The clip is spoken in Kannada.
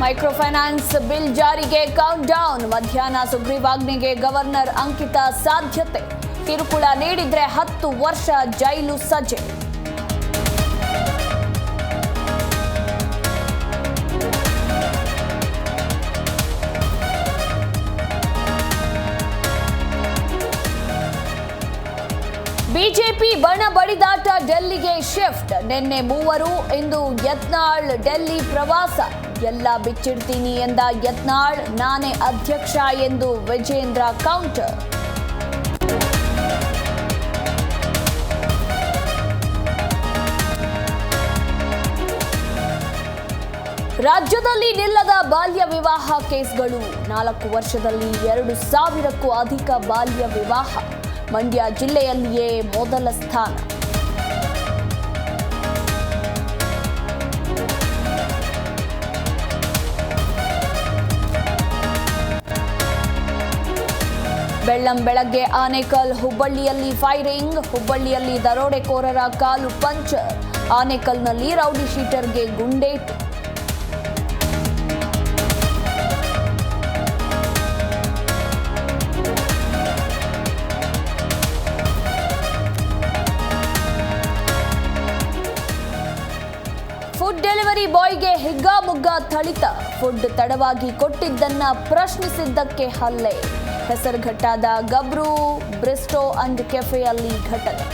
ಮೈಕ್ರೋ ಫೈನಾನ್ಸ್ ಬಿಲ್ ಜಾರಿಗೆ ಕೌಂಟ್ ಡೌನ್. ಮಧ್ಯಾಹ್ನ ಸುಗ್ರೀವಾಜ್ಞೆಗೆ ಗವರ್ನರ್ ಅಂಕಿತ ಸಾಧ್ಯತೆ. ಕಿರುಕುಳ ನೀಡಿದ್ರೆ 10 ವರ್ಷ ಜೈಲು ಸಜ್ಜೆ. ಬಿಜೆಪಿ ಬಣ ಬಡಿದಾಟ ಡೆಲ್ಲಿಗೆ ಶಿಫ್ಟ್. ನಿನ್ನೆ ಮೂವರು, ಇಂದು ಯತ್ನಾಳ್ ಡೆಲ್ಲಿ ಪ್ರವಾಸ. ಎಲ್ಲ ಬಿಚ್ಚಿಡ್ತೀನಿ ಎಂದ ಯತ್ನಾಳ್, ನಾನೇ ಅಧ್ಯಕ್ಷ ಎಂದು ವಿಜೇಂದ್ರ ಕೌಂಟರ್. ರಾಜ್ಯದಲ್ಲಿ ನಿಲ್ಲದ ಬಾಲ್ಯ ವಿವಾಹ ಕೇಸ್ಗಳು. 4 ವರ್ಷದಲ್ಲಿ 2,000ಕ್ಕೂ ಅಧಿಕ ಬಾಲ್ಯ ವಿವಾಹ. ಮಂಡ್ಯ ಜಿಲ್ಲೆಯಲ್ಲಿಯೇ ಮೊದಲ ಸ್ಥಾನ. ಬೆಳ್ಳಂ ಬೆಳಗ್ಗೆ ಆನೇಕಲ್ ಹುಬ್ಬಳ್ಳಿಯಲ್ಲಿ ಫೈರಿಂಗ್. ಹುಬ್ಬಳ್ಳಿಯಲ್ಲಿ ದರೋಡೆಕೋರರ ಕಾಲು ಪಂಚರ್. ಆನೇಕಲ್ನಲ್ಲಿ ರೌಡಿ ಶೀಟರ್ಗೆ ಗುಂಡೇಟು. ಫುಡ್ ಡೆಲಿವರಿ ಬಾಯ್ಗೆ ಹಿಗ್ಗಾಮುಗ್ಗ ಥಳಿತ. ಫುಡ್ ತಡವಾಗಿ ಕೊಟ್ಟಿದ್ದನ್ನ ಪ್ರಶ್ನಿಸಿದ್ದಕ್ಕೆ ಹಲ್ಲೆ. ಹೆಸರುಘಟ್ಟಾದ ಗಬ್ರು ಬ್ರಿಸ್ಟೋ ಅಂಡ್ ಕೆಫೆಯಲ್ಲಿ ಘಟನೆ.